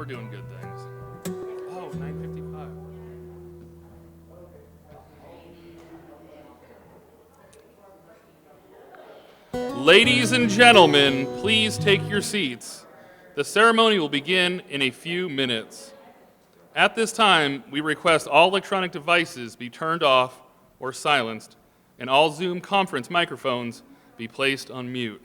we're doing good things. Oh, 9:55. Ladies and gentlemen, please take your seats. The ceremony will begin in a few minutes. At this time, we request all electronic devices be turned off or silenced, and all Zoom conference microphones be placed on mute.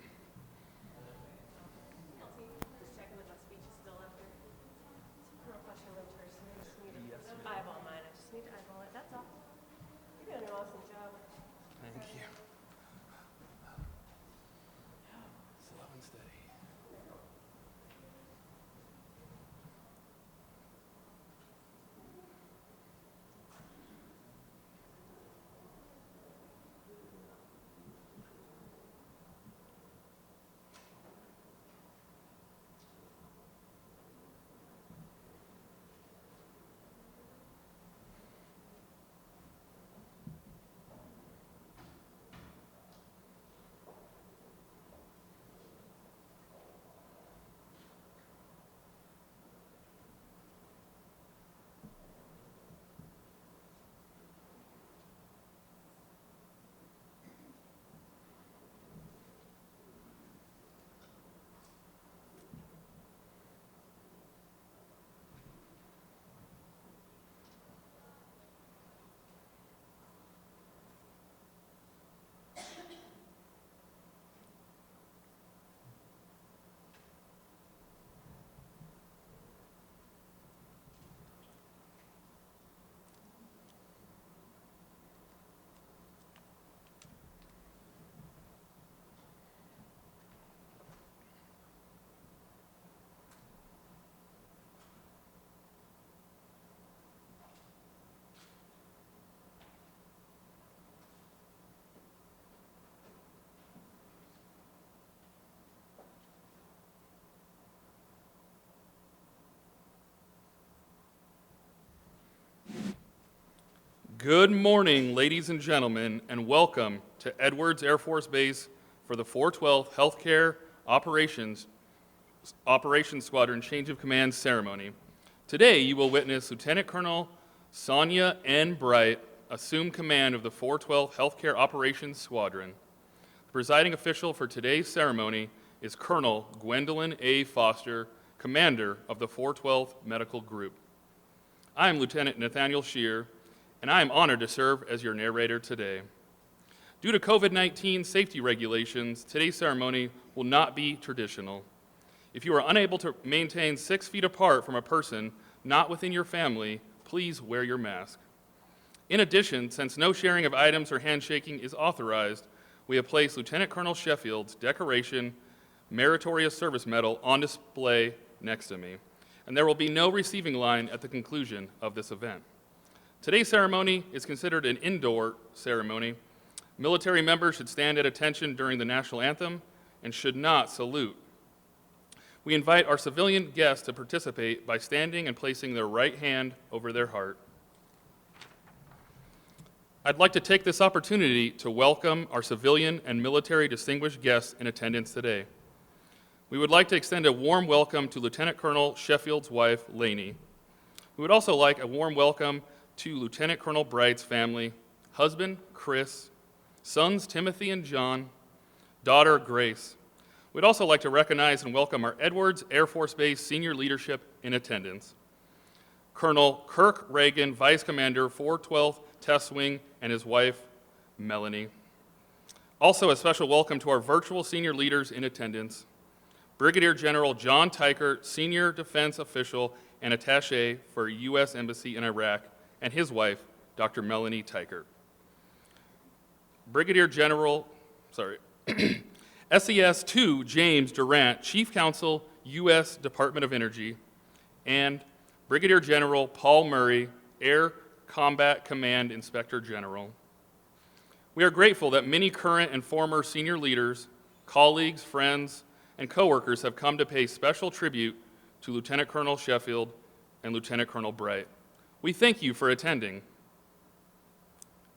Thank you. Slow and steady. Good morning, ladies and gentlemen, and welcome to Edwards Air Force Base for the 412th Healthcare Operations Squadron Change of Command ceremony. Today, you will witness Lieutenant Colonel Sonia N. Bright assume command of the 412th Healthcare Operations Squadron. The presiding official for today's ceremony is Colonel Gwendolyn A. Foster, commander of the 412th Medical Group. I am Lieutenant Nathaniel Shear, and I am honored to serve as your narrator today. Due to COVID-19 safety regulations, today's ceremony will not be traditional. If you are unable to maintain 6 feet apart from a person not within your family, please wear your mask. In addition, since no sharing of items or handshaking is authorized, we have placed Lieutenant Colonel Sheffield's decoration Meritorious Service Medal on display next to me, and there will be no receiving line at the conclusion of this event. Today's ceremony is considered an indoor ceremony. Military members should stand at attention during the national anthem and should not salute. We invite our civilian guests to participate by standing and placing their right hand over their heart. I'd like to take this opportunity to welcome our civilian and military distinguished guests in attendance today. We would like to extend a warm welcome to Lieutenant Colonel Sheffield's wife, Lainey. We would also like a warm welcome to Lieutenant Colonel Bright's family, husband, Chris, sons, Timothy and John, daughter, Grace. We'd also like to recognize and welcome our Edwards Air Force Base senior leadership in attendance. Colonel Kirk Reagan, Vice Commander, 412th Test Wing, and his wife, Melanie. Also, a special welcome to our virtual senior leaders in attendance. Brigadier General John Teichert, Senior Defense Official and Attaché for U.S. Embassy in Iraq, and his wife, Dr. Melanie Teichert. Brigadier General, SES 2 James Durant, Chief Counsel, U.S. Department of Energy, and Brigadier General Paul Murray, Air Combat Command Inspector General. We are grateful that many current and former senior leaders, colleagues, friends, and coworkers have come to pay special tribute to Lieutenant Colonel Sheffield and Lieutenant Colonel Bright. We thank you for attending.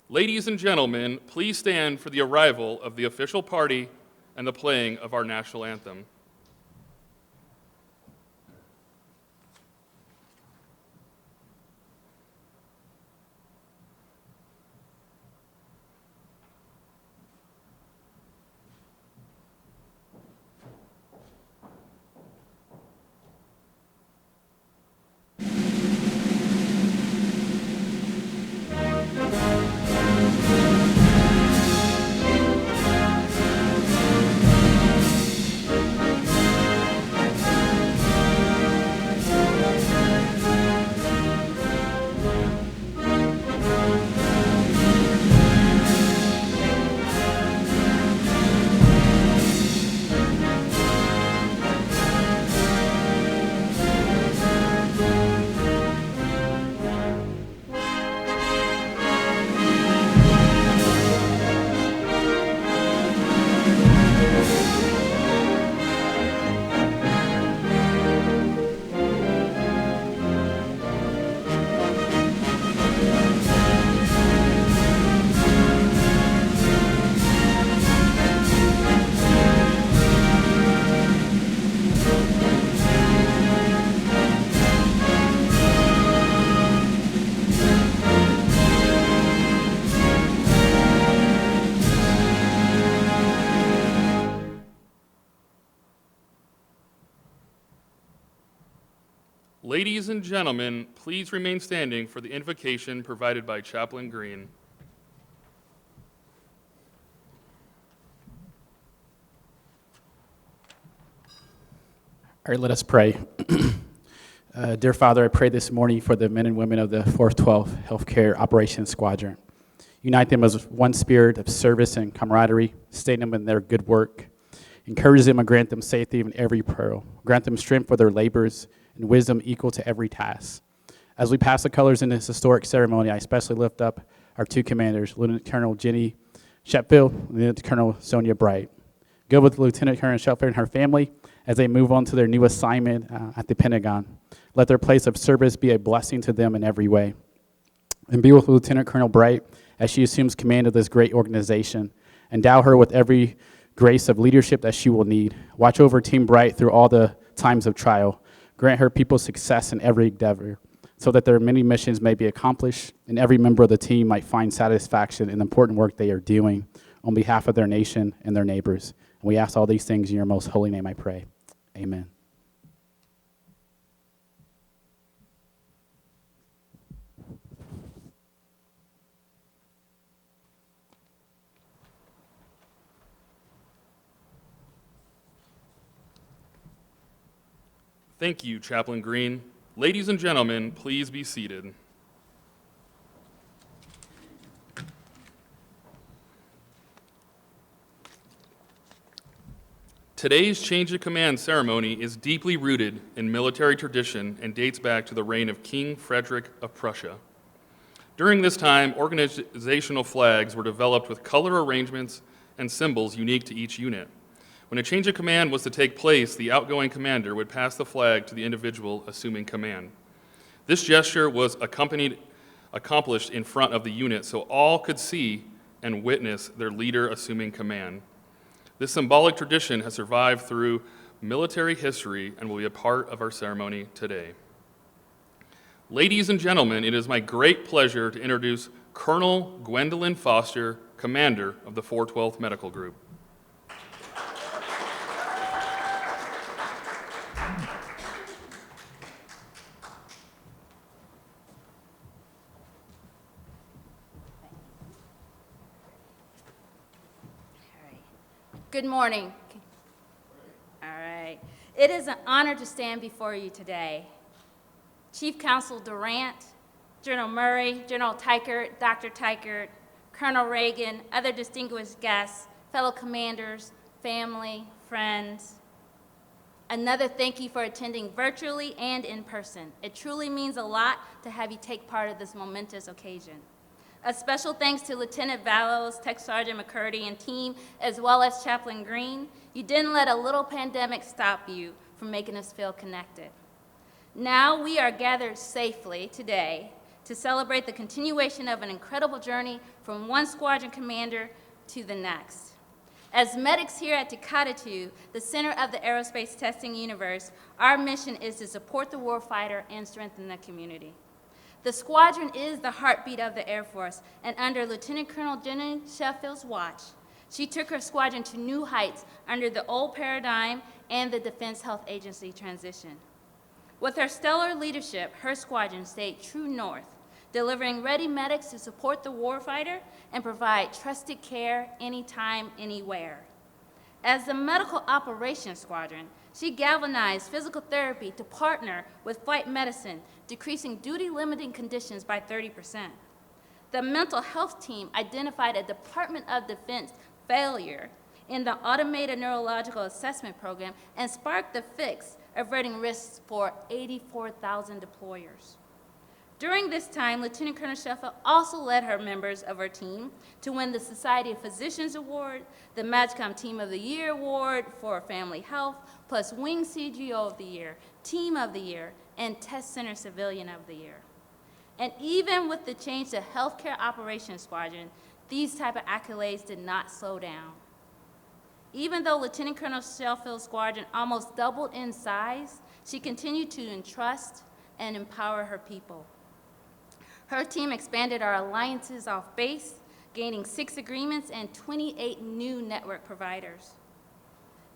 Ladies and gentlemen, please stand for the arrival of the official party and the playing of our national anthem. Ladies and gentlemen, please remain standing for the invocation provided by Chaplain Green. All right, let us pray. Dear Father, I pray this morning for the men and women of the 412th Healthcare Operations Squadron. Unite them as one spirit of service and camaraderie. Sustain them in their good work. Encourage them and grant them safety in every peril. Grant them strength for their labors and wisdom equal to every task. As we pass the colors in this historic ceremony, I especially lift up our two commanders, Lieutenant Colonel Jenny Shepfield and Lieutenant Colonel Sonia Bright. Go with Lieutenant Colonel Shepfield and her family as they move on to their new assignment at the Pentagon. Let their place of service be a blessing to them in every way. And be with Lieutenant Colonel Bright as she assumes command of this great organization. Endow her with every grace of leadership that she will need. Watch over Team Bright through all the times of trial. Grant her people success in every endeavor, so that their many missions may be accomplished and every member of the team might find satisfaction in the important work they are doing on behalf of their nation and their neighbors. And we ask all these things in your most holy name, I pray. Amen. Thank you, Chaplain Green. Ladies and gentlemen, please be seated. Today's change of command ceremony is deeply rooted in military tradition and dates back to the reign of King Frederick of Prussia. During this time, organizational flags were developed with color arrangements and symbols unique to each unit. When a change of command was to take place, the outgoing commander would pass the flag to the individual assuming command. This gesture was accomplished in front of the unit so all could see and witness their leader assuming command. This symbolic tradition has survived through military history and will be a part of our ceremony today. Ladies and gentlemen, it is my great pleasure to introduce Colonel Gwendolyn Foster, Commander of the 412th Medical Group. Good morning. All right. It is an honor to stand before you today. Chief Counsel Durant, General Murray, General Teichert, Dr. Teichert, Colonel Reagan, other distinguished guests, fellow commanders, family, friends. Another thank you for attending virtually and in person. It truly means a lot to have you take part of this momentous occasion. A special thanks to Lieutenant Vallows, Tech Sergeant McCurdy, and team, as well as Chaplain Green. You didn't let a little pandemic stop you from making us feel connected. Now we are gathered safely today to celebrate the continuation of an incredible journey from one squadron commander to the next. As medics here at Tecate, the center of the aerospace testing universe, our mission is to support the warfighter and strengthen the community. The squadron is the heartbeat of the Air Force, and under Lieutenant Colonel Jenny Sheffield's watch, she took her squadron to new heights under the old paradigm and the Defense Health Agency transition. With her stellar leadership, her squadron stayed true north, delivering ready medics to support the warfighter and provide trusted care anytime, anywhere. As the Medical Operations Squadron, she galvanized physical therapy to partner with flight medicine, decreasing duty-limiting conditions by 30%. The mental health team identified a Department of Defense failure in the automated neurological assessment program and sparked the fix, averting risks for 84,000 deployers. During this time, Lieutenant Colonel Sheffield also led her members of her team to win the Society of Physicians Award, the MAGCOM Team of the Year Award for Family Health, plus Wing CGO of the Year, Team of the Year, and Test Center Civilian of the Year. And even with the change to Healthcare Operations Squadron, these type of accolades did not slow down. Even though Lieutenant Colonel Sheffield's squadron almost doubled in size, she continued to entrust and empower her people. Her team expanded our alliances off base, gaining 6 agreements and 28 new network providers.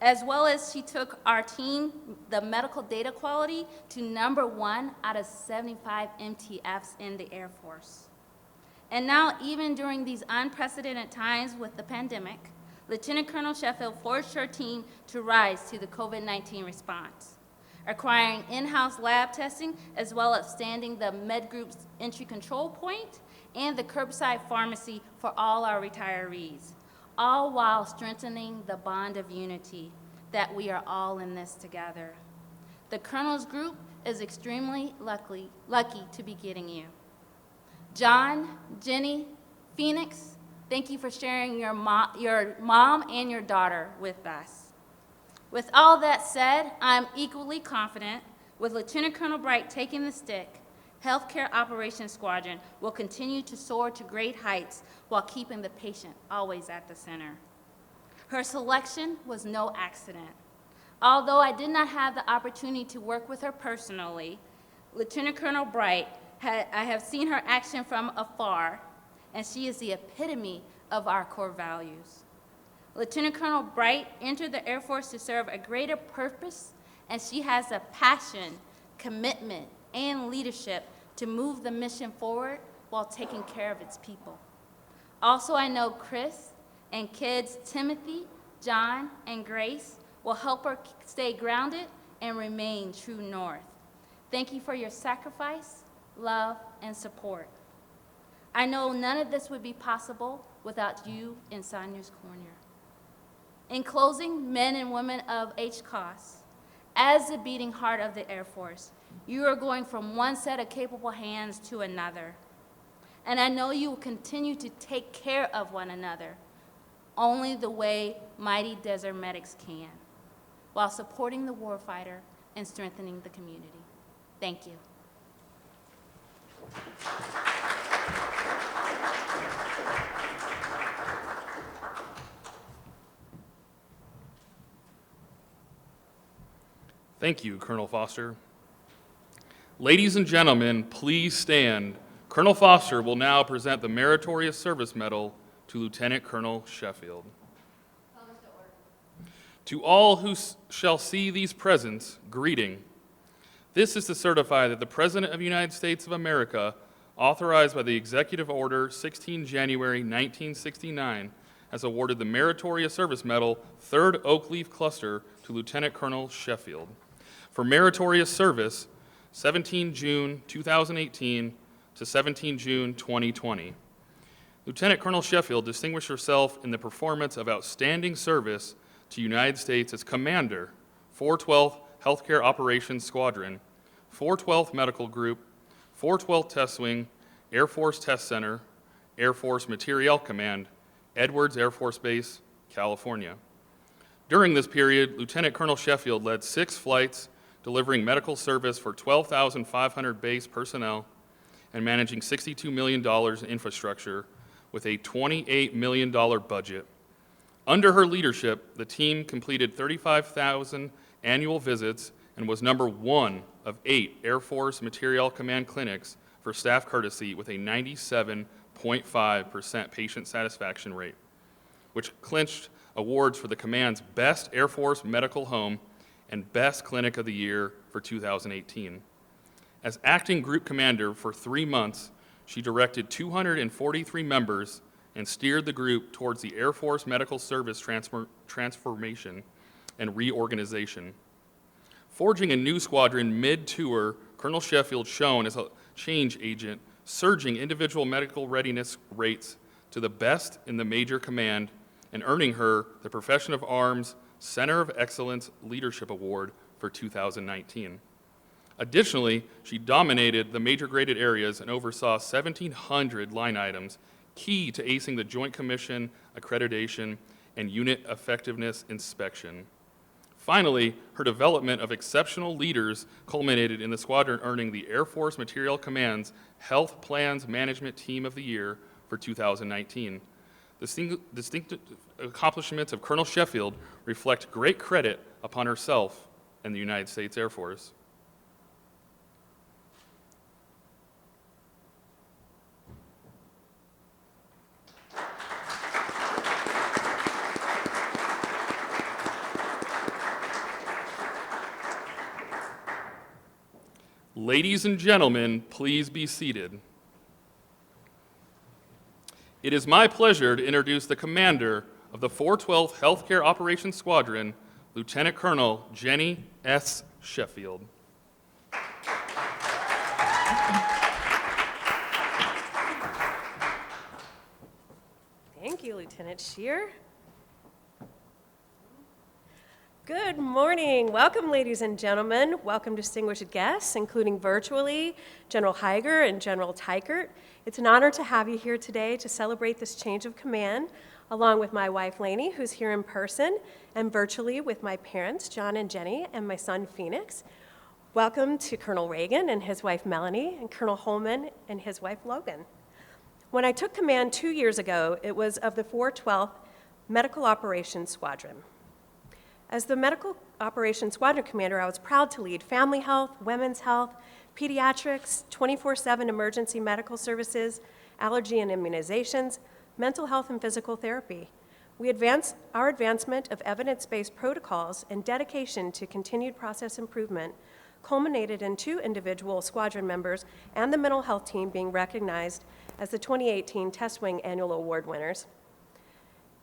as well as she took our team, the medical data quality, to #1 out of 75 MTFs in the Air Force. And now, even during these unprecedented times with the pandemic, Lieutenant Colonel Sheffield forged her team to rise to the COVID-19 response, acquiring in-house lab testing, as well as standing the Med Group's entry control point and the curbside pharmacy for all our retirees, all while strengthening the bond of unity that we are all in this together. The Colonel's Group is extremely lucky to be getting you. John, Jenny, Phoenix, thank you for sharing your mom and your daughter with us. With all that said, I'm equally confident with Lieutenant Colonel Bright taking the stick, Healthcare Operations Squadron will continue to soar to great heights while keeping the patient always at the center. Her selection was no accident. Although I did not have the opportunity to work with her personally, Lieutenant Colonel Bright, I have seen her action from afar, and she is the epitome of our core values. Lieutenant Colonel Bright entered the Air Force to serve a greater purpose, and she has a passion, commitment, and leadership to move the mission forward while taking care of its people. Also, I know Chris and kids Timothy, John, and Grace will help her stay grounded and remain true north. Thank you for your sacrifice, love, and support. I know none of this would be possible without you in Sonia's corner. In closing, men and women of HCOS, as the beating heart of the Air Force, you are going from one set of capable hands to another. And I know you will continue to take care of one another only the way mighty desert medics can, while supporting the warfighter and strengthening the community. Thank you. Thank you, Colonel Foster. Ladies and gentlemen, please stand. Colonel Foster will now present the Meritorious Service Medal to Lieutenant Colonel Sheffield. To all who shall see these presents, greeting. This is to certify that the President of the United States of America, authorized by the Executive Order 16 January 1969, has awarded the Meritorious Service Medal 3rd Oak Leaf Cluster to Lieutenant Colonel Sheffield for meritorious service 17 June 2018 to 17 June 2020. Lieutenant Colonel Sheffield distinguished herself in the performance of outstanding service to United States as Commander, 412th Healthcare Operations Squadron, 412th Medical Group, 412th Test Wing, Air Force Test Center, Air Force Materiel Command, Edwards Air Force Base, California. During this period, Lieutenant Colonel Sheffield led 6 flights, delivering medical service for 12,500 base personnel and managing $62 million in infrastructure with a $28 million budget. Under her leadership, the team completed 35,000 annual visits and was #1 of 8 Air Force Materiel Command clinics for staff courtesy with a 97.5% patient satisfaction rate, which clinched awards for the command's Best Air Force Medical Home and Best Clinic of the Year for 2018. As acting group commander for 3 months, she directed 243 members and steered the group towards the Air Force Medical Service transformation and reorganization. Forging a new squadron mid-tour, Colonel Sheffield shone as a change agent, surging individual medical readiness rates to the best in the major command and earning her the Profession of Arms Center of Excellence Leadership Award for 2019. Additionally, she dominated the major graded areas and oversaw 1,700 line items key to acing the Joint Commission accreditation and unit effectiveness inspection. Finally, her development of exceptional leaders culminated in the squadron earning the Air Force Materiel Command's Health Plans Management Team of the Year for 2019. The distinct accomplishments of Colonel Sheffield reflect great credit upon herself and the United States Air Force. Ladies and gentlemen, please be seated. It is my pleasure to introduce the commander of the 412th Healthcare Operations Squadron, Lieutenant Colonel Jenny S. Sheffield. Thank you, Lieutenant Shear. Good morning. Welcome, ladies and gentlemen. Welcome, distinguished guests, including virtually General Heiger and General Teichert. It's an honor to have you here today to celebrate this change of command, along with my wife, Lainey, who's here in person, and virtually with my parents, John and Jenny, and my son, Phoenix. Welcome to Colonel Reagan and his wife, Melanie, and Colonel Holman and his wife, Logan. When I took command 2 years ago, it was of the 412th Medical Operations Squadron. As the Medical Operations Squadron Commander, I was proud to lead family health, women's health, pediatrics, 24/7 emergency medical services, allergy and immunizations, mental health and physical therapy. Our advancement of evidence-based protocols and dedication to continued process improvement culminated in 2 individual squadron members and the mental health team being recognized as the 2018 Test Wing Annual Award winners,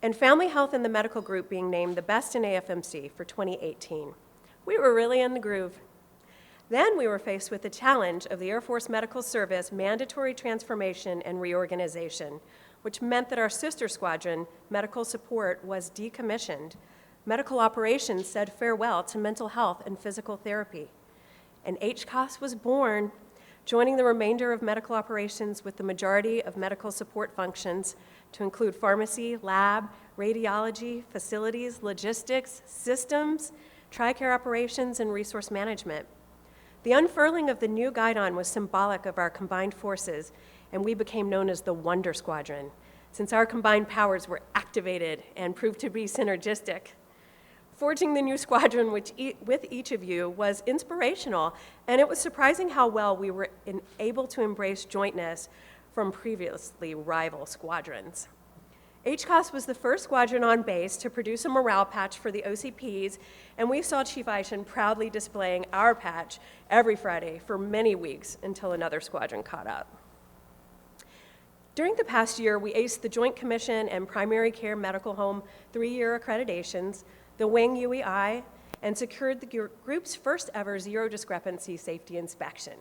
and Family Health and the Medical Group being named the best in AFMC for 2018. We were really in the groove. Then we were faced with the challenge of the Air Force Medical Service mandatory transformation and reorganization, which meant that our sister squadron, Medical Support, was decommissioned. Medical Operations said farewell to mental health and physical therapy. And HCOS was born, joining the remainder of Medical Operations with the majority of medical support functions to include pharmacy, lab, radiology, facilities, logistics, systems, TRICARE operations, and resource management. The unfurling of the new guidon was symbolic of our combined forces, and we became known as the Wonder Squadron, since our combined powers were activated and proved to be synergistic. Forging the new squadron with each of you was inspirational, and it was surprising how well we were able to embrace jointness from previously rival squadrons. HCOS was the first squadron on base to produce a morale patch for the OCPs, and we saw Chief Eishen proudly displaying our patch every Friday for many weeks until another squadron caught up. During the past year, we aced the Joint Commission and Primary Care Medical Home 3-year accreditations, the Wing UEI, and secured the group's first ever zero discrepancy safety inspection.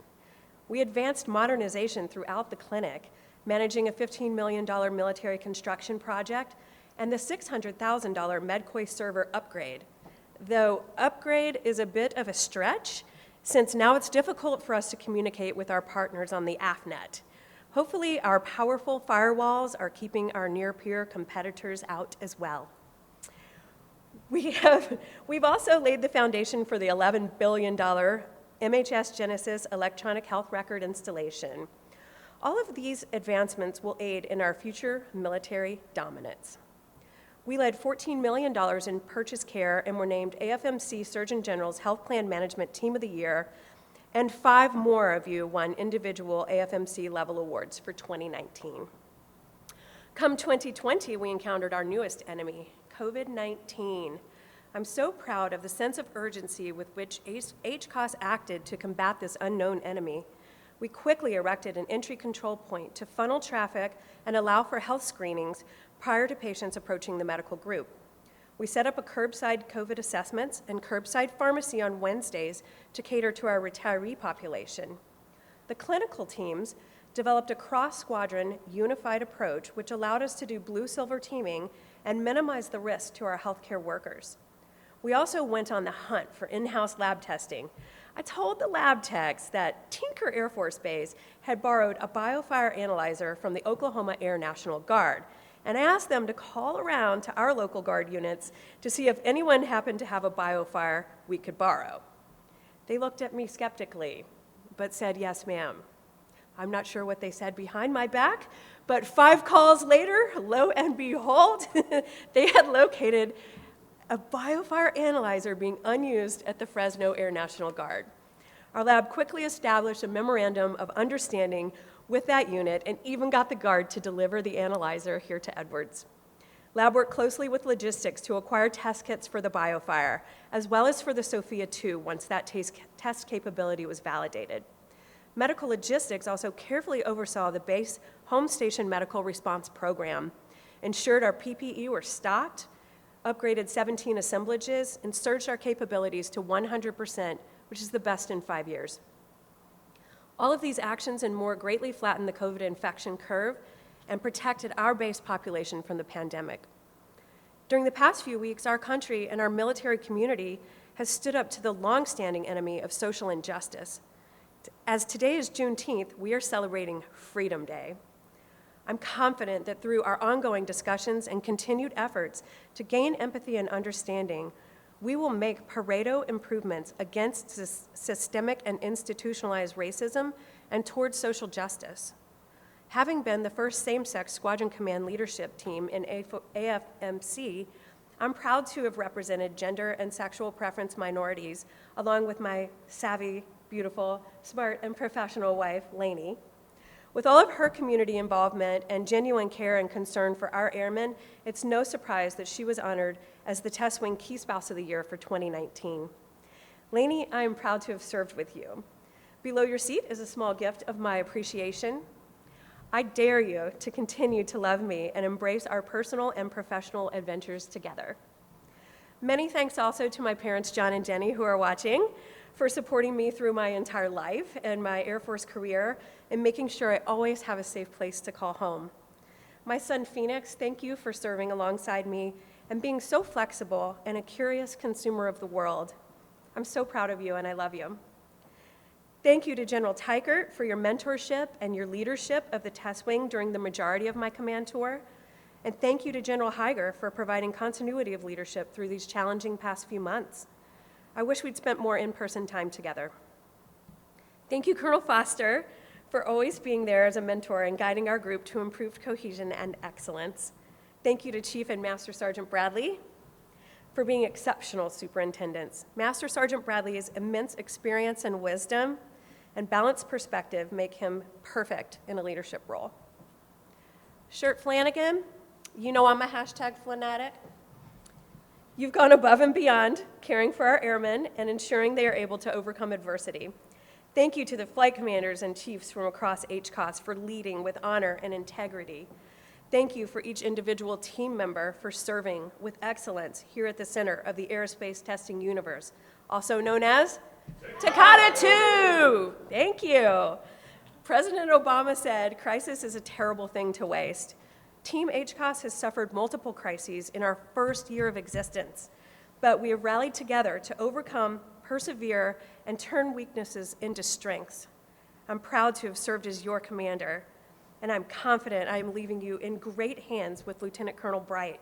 We advanced modernization throughout the clinic, managing a $15 million military construction project and the $600,000 MedCoy server upgrade. Though upgrade is a bit of a stretch, since now it's difficult for us to communicate with our partners on the AFNet. Hopefully, our powerful firewalls are keeping our near-peer competitors out as well. We've also laid the foundation for the $11 billion MHS Genesis electronic health record installation. All of these advancements will aid in our future military dominance. We led $14 million in purchase care and were named AFMC Surgeon General's Health Plan Management Team of the Year, and 5 more of you won individual AFMC level awards for 2019. Come 2020, we encountered our newest enemy, COVID-19. I'm so proud of the sense of urgency with which HCOS acted to combat this unknown enemy. We quickly erected an entry control point to funnel traffic and allow for health screenings prior to patients approaching the medical group. We set up a curbside COVID assessments and curbside pharmacy on Wednesdays to cater to our retiree population. The clinical teams developed a cross-squadron unified approach which allowed us to do blue-silver teaming and minimize the risk to our healthcare workers. We also went on the hunt for in-house lab testing. I told the lab techs that Tinker Air Force Base had borrowed a biofire analyzer from the Oklahoma Air National Guard, and I asked them to call around to our local Guard units to see if anyone happened to have a biofire we could borrow. They looked at me skeptically, but said, "Yes, ma'am." I'm not sure what they said behind my back, but 5 calls later, lo and behold, they had located a biofire analyzer being unused at the Fresno Air National Guard. Our lab quickly established a memorandum of understanding with that unit and even got the Guard to deliver the analyzer here to Edwards. Lab worked closely with logistics to acquire test kits for the biofire, as well as for the Sophia 2 once that test capability was validated. Medical Logistics also carefully oversaw the base home station medical response program, ensured our PPE were stocked, upgraded 17 assemblages, and surged our capabilities to 100%, which is the best in 5 years. All of these actions and more greatly flattened the COVID infection curve and protected our base population from the pandemic. During the past few weeks, our country and our military community has stood up to the long-standing enemy of social injustice. As today is Juneteenth, we are celebrating Freedom Day. I'm confident that through our ongoing discussions and continued efforts to gain empathy and understanding, we will make Pareto improvements against systemic and institutionalized racism and towards social justice. Having been the first same-sex squadron command leadership team in AFMC, I'm proud to have represented gender and sexual preference minorities along with my savvy, beautiful, smart, and professional wife, Lainey. With all of her community involvement and genuine care and concern for our airmen, it's no surprise that she was honored as the Test Wing Key Spouse of the Year for 2019. Lainey, I am proud to have served with you. Below your seat is a small gift of my appreciation. I dare you to continue to love me and embrace our personal and professional adventures together. Many thanks also to my parents, John and Jenny, who are watching, for supporting me through my entire life and my Air Force career and making sure I always have a safe place to call home. My son, Phoenix, thank you for serving alongside me and being so flexible and a curious consumer of the world. I'm so proud of you and I love you. Thank you to General Teichert for your mentorship and your leadership of the Test Wing during the majority of my command tour. And thank you to General Higer for providing continuity of leadership through these challenging past few months. I wish we'd spent more in-person time together. Thank you, Colonel Foster, for always being there as a mentor and guiding our group to improved cohesion and excellence. Thank you to Chief and Master Sergeant Bradley for being exceptional superintendents. Master Sergeant Bradley's immense experience and wisdom and balanced perspective make him perfect in a leadership role. Shirt Flanagan, you know I'm a hashtag fanatic. You've gone above and beyond caring for our airmen and ensuring they are able to overcome adversity. Thank you to the flight commanders and chiefs from across HCOS for leading with honor and integrity. Thank you for each individual team member for serving with excellence here at the center of the aerospace testing universe, also known as Takata 2. Thank you. President Obama said, "Crisis is a terrible thing to waste." Team HCOS has suffered multiple crises in our first year of existence, but we have rallied together to overcome, persevere, and turn weaknesses into strengths. I'm proud to have served as your commander, and I'm confident I am leaving you in great hands with Lieutenant Colonel Bright,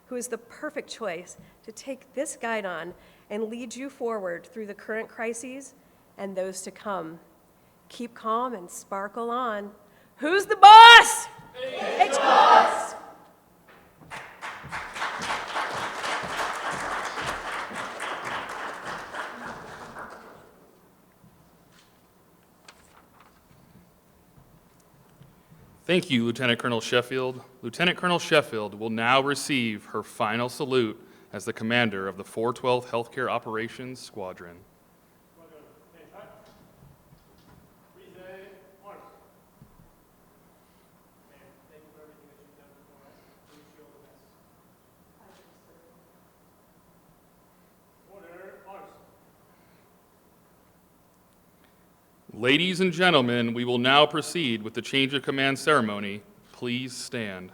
who is the perfect choice to take this guidon and lead you forward through the current crises and those to come. Keep calm and sparkle on. Who's the boss? HCOS! Thank you, Lieutenant Colonel Sheffield. Lieutenant Colonel Sheffield will now receive her final salute as the commander of the 412th Healthcare Operations Squadron. Ladies and gentlemen, we will now proceed with the change of command ceremony. Please stand.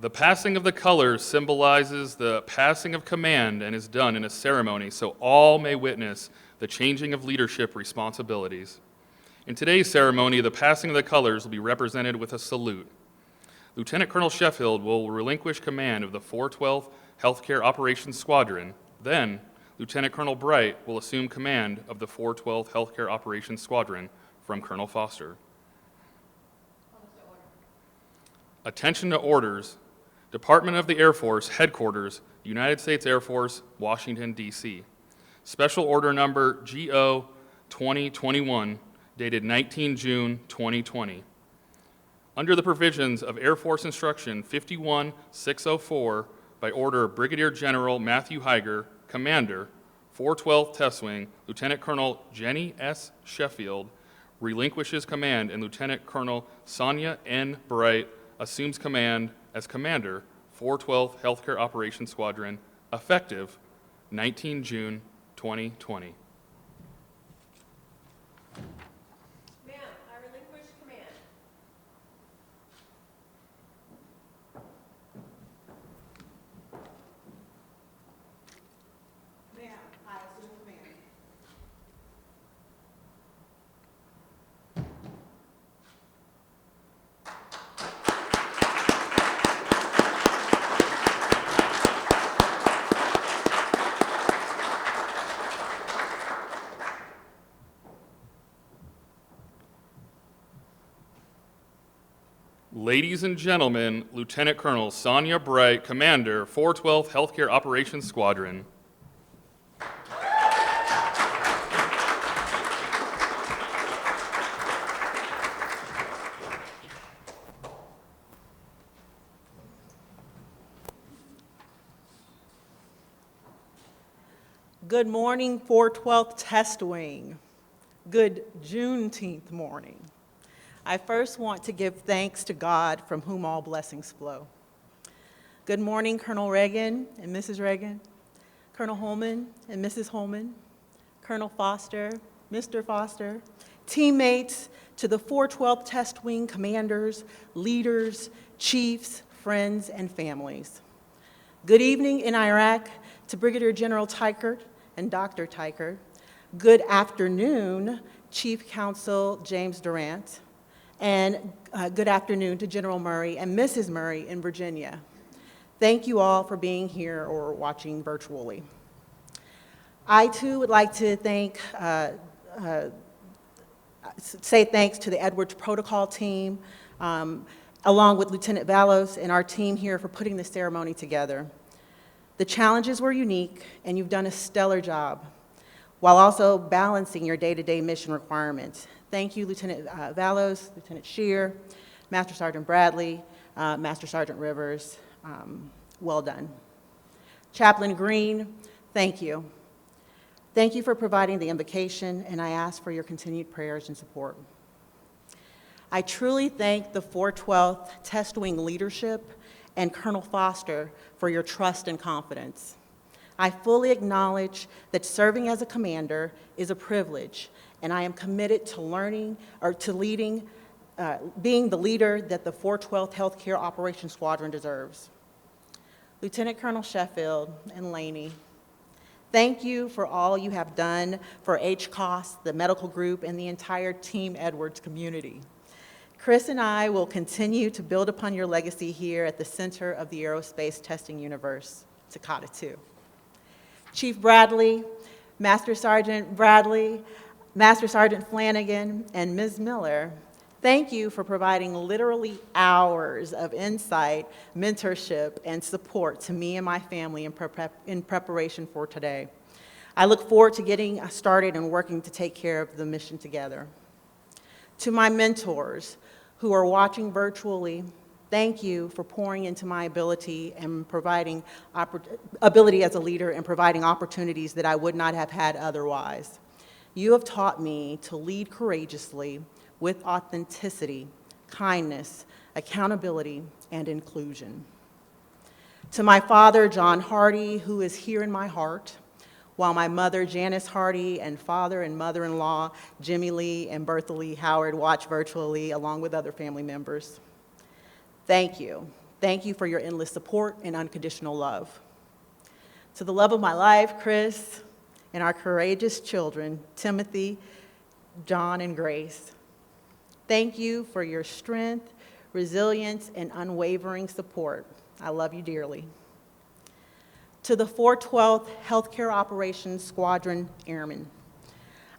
The passing of the colors symbolizes the passing of command and is done in a ceremony so all may witness the changing of leadership responsibilities. In today's ceremony, the passing of the colors will be represented with a salute. Lieutenant Colonel Sheffield will relinquish command of the 412th Healthcare Operations Squadron. Then, Lieutenant Colonel Bright will assume command of the 412th Healthcare Operations Squadron from Colonel Foster. Attention to orders. Department of the Air Force, Headquarters, United States Air Force, Washington, D.C. Special Order Number GO 2021, dated 19 June 2020. Under the provisions of Air Force Instruction 51604, by order of Brigadier General Matthew Higer, Commander, 412th Test Wing, Lieutenant Colonel Jenny S. Sheffield relinquishes command, and Lieutenant Colonel Sonia N. Bright assumes command as Commander, 412th Healthcare Operations Squadron, effective 19 June 2020. Ma'am, I relinquish command. Ma'am, I assume command. Ladies and gentlemen, Lieutenant Colonel Sonia Bright, Commander, 412th Healthcare Operations Squadron. Good morning, 412th Test Wing. Good Juneteenth morning. I first want to give thanks to God, from whom all blessings flow. Good morning, Colonel Reagan and Mrs. Reagan, Colonel Holman and Mrs. Holman, Colonel Foster, Mr. Foster, teammates, to the 412th Test Wing commanders, leaders, chiefs, friends, and families. Good evening in Iraq to Brigadier General Teichert and Dr. Teichert. Good afternoon, Chief Counsel James Durant. And good afternoon to General Murray and Mrs. Murray in Virginia. Thank you all for being here or watching virtually. I too would like to say thanks to the Edwards Protocol team, along with Lieutenant Valos and our team here for putting this ceremony together. The challenges were unique, and you've done a stellar job, while also balancing your day-to-day mission requirements. Thank you, Lieutenant Valos, Lieutenant Shear, Master Sergeant Bradley, Master Sergeant Rivers. Well done. Chaplain Green, thank you. Thank you for providing the invocation, and I ask for your continued prayers and support. I truly thank the 412th Test Wing leadership and Colonel Foster for your trust and confidence. I fully acknowledge that serving as a commander is a privilege, and I am committed to being the leader that the 412th Healthcare Operations Squadron deserves. Lieutenant Colonel Sheffield and Laney, thank you for all you have done for HCOS, the medical group, and the entire Team Edwards community. Chris and I will continue to build upon your legacy here at the center of the aerospace testing universe, Takata 2. Chief Bradley, Master Sergeant Bradley, Master Sergeant Flanagan, and Ms. Miller, thank you for providing literally hours of insight, mentorship, and support to me and my family in preparation for today. I look forward to getting started and working to take care of the mission together. To my mentors who are watching virtually, thank you for pouring into my ability and providing ability as a leader and providing opportunities that I would not have had otherwise. You have taught me to lead courageously with authenticity, kindness, accountability, and inclusion. To my father, John Hardy, who is here in my heart, while my mother, Janice Hardy, and father and mother-in-law, Jimmy Lee and Bertha Lee Howard, watch virtually along with other family members. Thank you. Thank you for your endless support and unconditional love. To the love of my life, Chris, and our courageous children, Timothy, John, and Grace, thank you for your strength, resilience, and unwavering support. I love you dearly. To the 412th Healthcare Operations Squadron Airmen,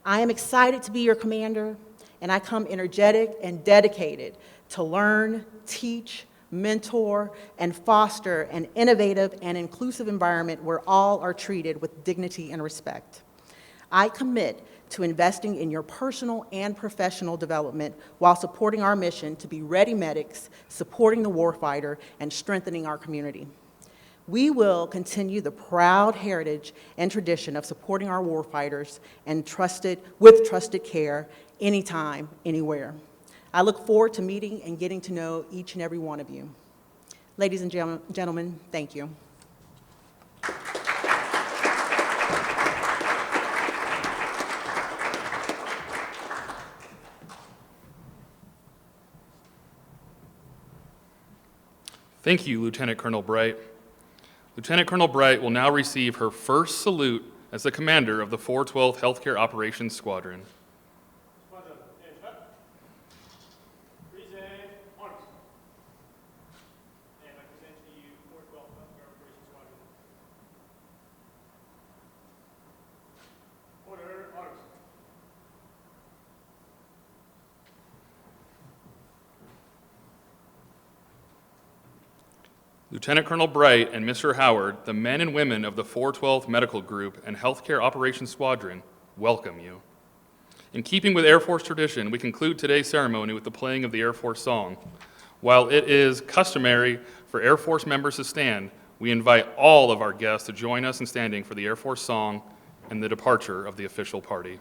I am excited to be your commander, and I come energetic and dedicated to learn, teach, mentor, and foster an innovative and inclusive environment where all are treated with dignity and respect. I commit to investing in your personal and professional development while supporting our mission to be ready medics, supporting the warfighter, and strengthening our community. We will continue the proud heritage and tradition of supporting our warfighters and with trusted care anytime, anywhere. I look forward to meeting and getting to know each and every one of you. Ladies and gentlemen, thank you. Thank you, Lieutenant Colonel Bright. Lieutenant Colonel Bright will now receive her first salute as the commander of the 412th Healthcare Operations Squadron. Lieutenant Colonel Bright and Mr. Howard, the men and women of the 412th Medical Group and Healthcare Operations Squadron, welcome you. In keeping with Air Force tradition, we conclude today's ceremony with the playing of the Air Force song. While it is customary for Air Force members to stand, we invite all of our guests to join us in standing for the Air Force song and the departure of the official party.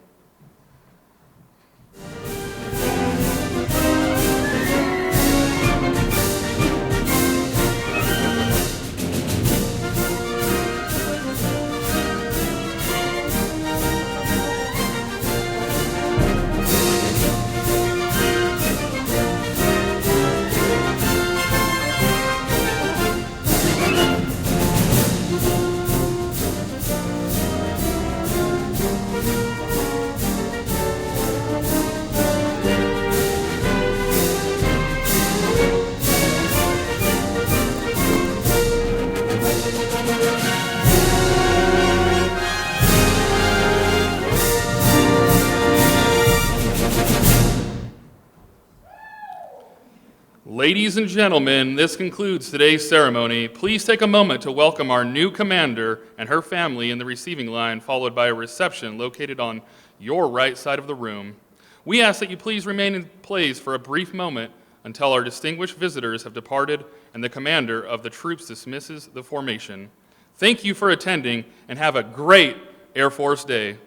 Ladies and gentlemen, this concludes today's ceremony. Please take a moment to welcome our new commander and her family in the receiving line, followed by a reception located on your right side of the room. We ask that you please remain in place for a brief moment until our distinguished visitors have departed and the commander of the troops dismisses the formation. Thank you for attending and have a great Air Force Day.